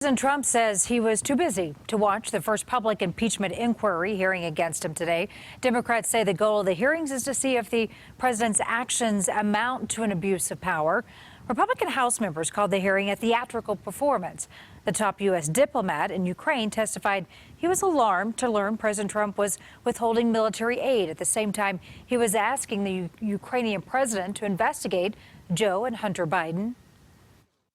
President Trump says he was too busy to watch the first public impeachment inquiry hearing against him today. Democrats say the goal of the hearings is to see if the president's actions amount to an abuse of power. Republican House members called the hearing a theatrical performance. The top U.S. diplomat in Ukraine testified he was alarmed to learn President Trump was withholding military aid. At the same time, he was asking the Ukrainian president to investigate Joe and Hunter Biden.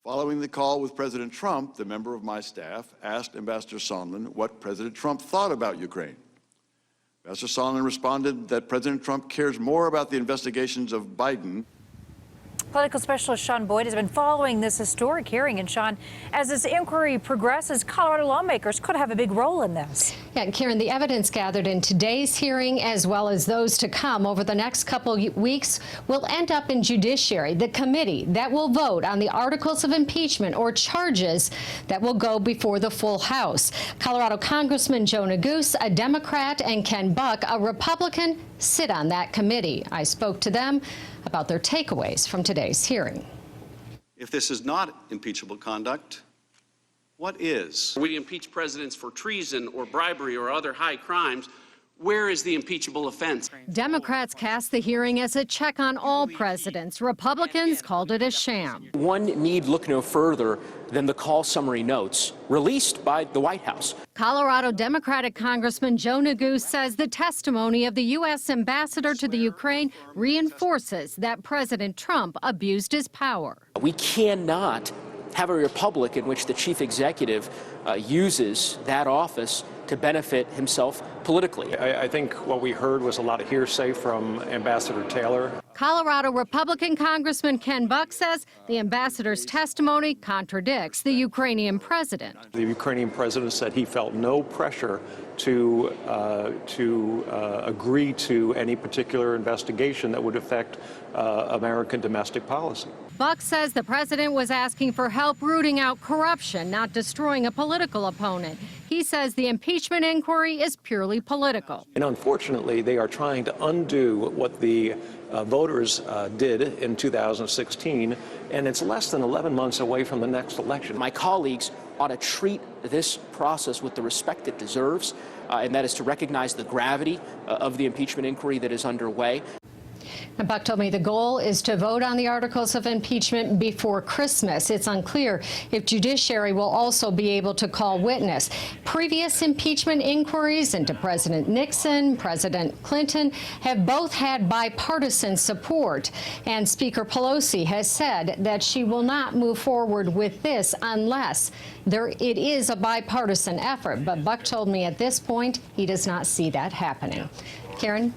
Following the call with President Trump, the member of my staff asked Ambassador Sondland what President Trump thought about Ukraine. Ambassador Sondland responded that President Trump cares more about the investigations of Biden. Political specialist Sean Boyd has been following this historic hearing. And Sean, as this inquiry progresses, Colorado lawmakers could have a big role in this. Yeah, and Karen, the evidence gathered in today's hearing, as well as those to come over the next couple of weeks, will end up in Judiciary, the committee that will vote on the articles of impeachment or charges that will go before the full House. Colorado Congressman Joe Neguse, a Democrat, and Ken Buck, a Republican, sit on that committee. I spoke to them about their takeaways from today's hearing. If this is not impeachable conduct, what is? We impeach presidents for treason or bribery or other high crimes. Where is the impeachable offense? Democrats cast the hearing as a check on all presidents. Republicans called it a sham. One need look no further than the call summary notes released by the White House. Colorado Democratic Congressman Joe Neguse says the testimony of the U.S. ambassador to the Ukraine reinforces that President Trump abused his power. We cannot have a republic in which the chief executive uses that office to benefit himself politically. I think what we heard was a lot of hearsay from Ambassador Taylor. Colorado Republican Congressman Ken Buck says the ambassador's testimony contradicts the Ukrainian president. The Ukrainian president said he felt no pressure to agree to any particular investigation that would affect American domestic policy. Buck says the president was asking for help rooting out corruption, not destroying a political opponent. He says the impeachment inquiry is purely political. And unfortunately, they are trying to undo what the voters did in 2016, and it's less than 11 months away from the next election. My colleagues ought to treat this process with the respect it deserves, and that is to recognize the gravity of the impeachment inquiry that is underway. And Buck told me the goal is to vote on the articles of impeachment before Christmas. It's unclear if Judiciary will also be able to call witness. Previous impeachment inquiries into President Nixon, President Clinton have both had bipartisan support. And Speaker Pelosi has said that she will not move forward with this unless it is a bipartisan effort. But Buck told me at this point he does not see that happening. Karen?